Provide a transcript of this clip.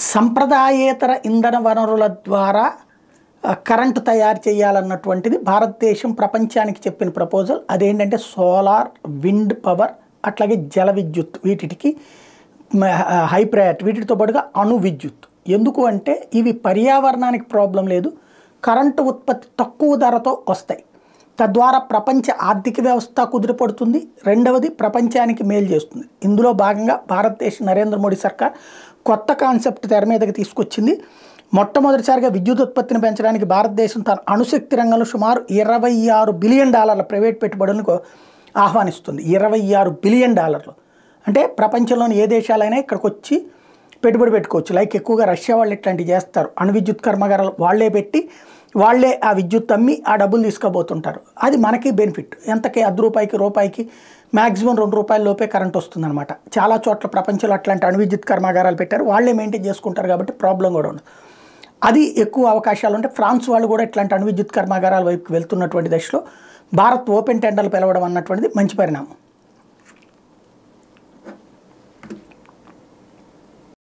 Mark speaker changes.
Speaker 1: సంప్రదాయేతర ఇంధన వనరుల ద్వారా కరెంటు తయారు చేయాలన్నటువంటిది భారతదేశం ప్రపంచానికి చెప్పిన ప్రపోజల్. అదేంటంటే సోలార్, విండ్ పవర్, అట్లాగే జల విద్యుత్, వీటికి హై ప్రయారిటీ. వీటితో పాటుగా అణు విద్యుత్. ఎందుకు అంటే ఇవి పర్యావరణానికి ప్రాబ్లం లేదు, కరెంటు ఉత్పత్తి తక్కువ ధరతో వస్తాయి. తద్వారా ప్రపంచ ఆర్థిక వ్యవస్థ కుదిరిపడుతుంది. రెండవది ప్రపంచానికి మేలు చేస్తుంది. ఇందులో భాగంగా భారతదేశ నరేంద్ర మోడీ సర్కార్ కొత్త కాన్సెప్ట్ తెర మీదకి తీసుకొచ్చింది. మొట్టమొదటిసారిగా విద్యుత్ ఉత్పత్తిని పెంచడానికి భారతదేశం తన అణుశక్తి రంగంలో సుమారు $26 బిలియన్ ప్రైవేట్ పెట్టుబడులను ఆహ్వానిస్తుంది. $26 బిలియన్. అంటే ప్రపంచంలోని ఏ దేశాలైనా ఇక్కడికి వచ్చి పెట్టుబడి పెట్టుకోవచ్చు. లైక్ ఎక్కువగా రష్యా వాళ్ళు ఇట్లాంటివి చేస్తారు. అణు విద్యుత్ కర్మాగారాలు వాళ్లే పెట్టి వాళ్లే ఆ విద్యుత్ అమ్మి ఆ డబ్బులు తీసుకుపోతుంటారు. అది మనకి బెనిఫిట్. ఎంతకి రూపాయికి మ్యాక్సిమం ₹2 లోపే కరెంట్ వస్తుందన్నమాట. చాలా చోట్ల ప్రపంచంలో అట్లాంటి అణు విద్యుత్ కర్మాగారాలు పెట్టారు. వాళ్లే మెయింటైన్ చేసుకుంటారు కాబట్టి ప్రాబ్లం కూడా ఉండదు. అది ఎక్కువ అవకాశాలు ఉంటే ఫ్రాన్స్ వాళ్ళు కూడా ఇట్లాంటి అణు విద్యుత్ కర్మాగారాల వైపుకి వెళ్తున్నటువంటి దశలో భారత్ ఓపెన్ టెండర్లు పిలవడం అన్నటువంటిది మంచి పరిణామం.